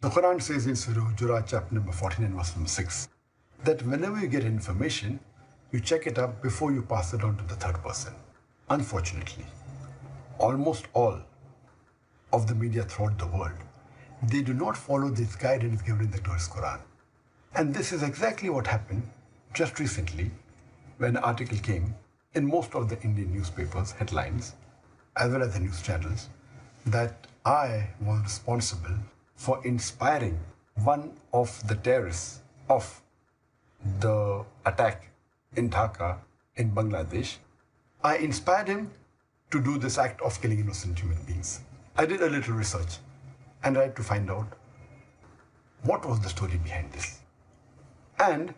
The Quran says in Surah Hujurat, chapter number 49, verse number 6, that whenever you get information, you check it up before you pass it on to the third person. Unfortunately, almost all of the media throughout the world, they do not follow this guidance given in the glorious Quran. And this is exactly what happened just recently when an article came in most of the Indian newspapers, headlines, as well as the news channels, that I was responsible for inspiring one of the terrorists of the attack in Dhaka in Bangladesh. I inspired him to do this act of killing innocent human beings. I did a little research and I had to find out what was the story behind this. And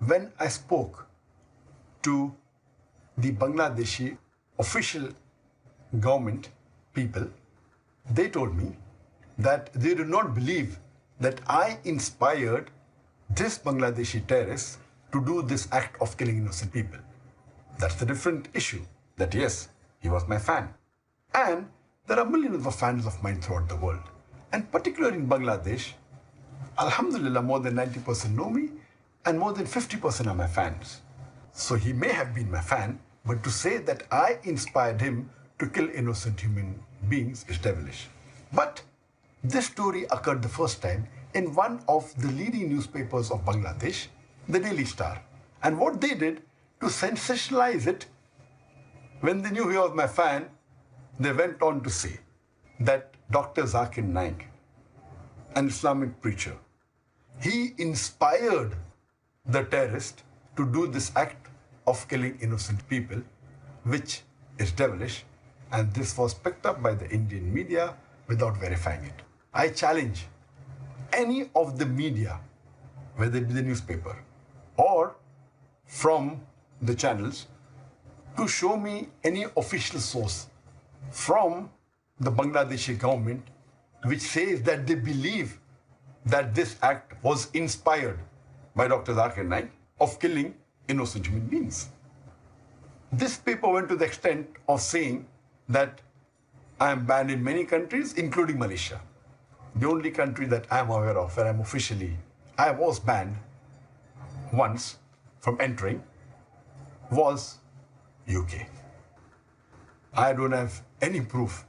when I spoke to the Bangladeshi official government people, they told me that they do not believe that I inspired this Bangladeshi terrorist to do this act of killing innocent people. That's a different issue. That yes, he was my fan. And there are millions of fans of mine throughout the world. And particularly in Bangladesh, Alhamdulillah, more than 90% know me and more than 50% are my fans. So he may have been my fan, but to say that I inspired him to kill innocent human beings is devilish. But this story occurred the first time in one of the leading newspapers of Bangladesh, the Daily Star. And what they did to sensationalize it, when they knew he was my fan, they went on to say that Dr. Zakir Naik, an Islamic preacher, he inspired the terrorist to do this act of killing innocent people, which is devilish, and this was picked up by the Indian media without verifying it. I challenge any of the media, whether it be the newspaper or from the channels, to show me any official source from the Bangladeshi government which says that they believe that this act was inspired by Dr. Zakir Naik of killing innocent human beings. This paper went to the extent of saying that I am banned in many countries, including Malaysia. The only country that I am aware of where I was banned once from entering was UK. I don't have any proof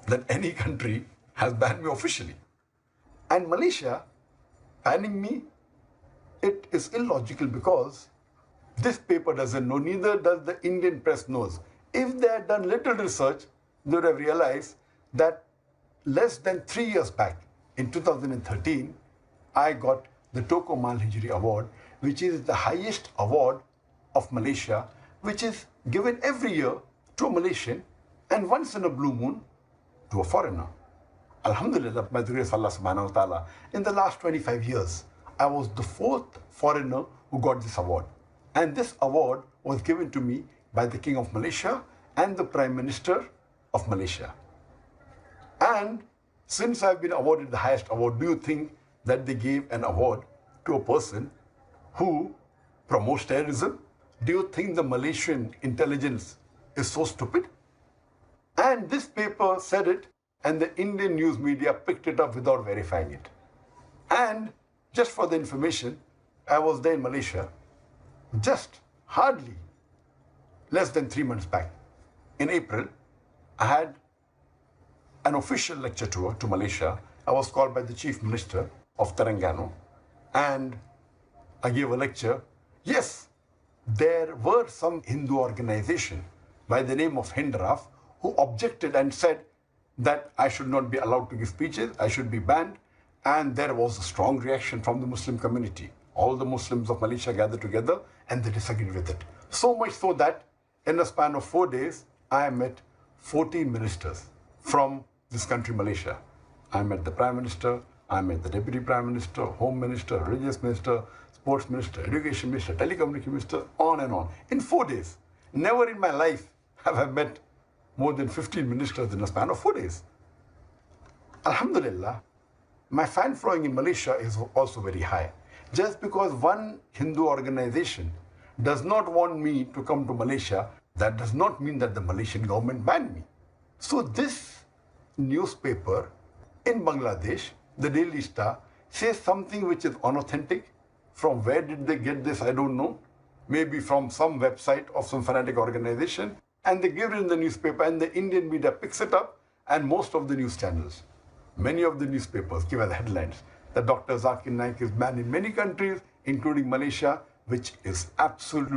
that any country has banned me officially. And Malaysia banning me, it is illogical because this paper doesn't know, neither does the Indian press knows. If they had done little research, they would have realized that less than 3 years back, in 2013, I got the Toko Mal Hijri Award, which is the highest award of Malaysia, which is given every year to a Malaysian and once in a blue moon to a foreigner. Alhamdulillah, by the grace of Allah subhanahu wa ta'ala, in the last 25 years, I was the 4th foreigner who got this award. And this award was given to me by the King of Malaysia and the Prime Minister of Malaysia. And since I've been awarded the highest award, do you think that they gave an award to a person who promotes terrorism? Do you think the Malaysian intelligence is so stupid? And this paper said it, and the Indian news media picked it up without verifying it. And just for the information, I was there in Malaysia just hardly less than 3 months back. In April, I had an official lecture tour to Malaysia. I was called by the Chief Minister of Terengganu, and I gave a lecture. Yes, there were some Hindu organization by the name of Hindraf who objected and said that I should not be allowed to give speeches, I should be banned, and there was a strong reaction from the Muslim community. All the Muslims of Malaysia gathered together and they disagreed with it. So much so that in a span of 4 days, I met 14 ministers from this country, Malaysia. I met the Prime Minister, I met the Deputy Prime Minister, Home Minister, Religious Minister, Sports Minister, Education Minister, Telecommunication Minister, on and on. In 4 days. Never in my life have I met more than 15 ministers in a span of 4 days. Alhamdulillah, my fan following in Malaysia is also very high. Just because one Hindu organization does not want me to come to Malaysia, that does not mean that the Malaysian government banned me. So this newspaper in Bangladesh the Daily Star, says something which is unauthentic. From where did they get this? I don't know. Maybe from some website of some fanatic organization. And they give it in the newspaper, and the Indian media picks it up, and most of the news channels. Many of the newspapers give as headlines that Dr. Zakir Naik is banned in many countries, including Malaysia, which is absolutely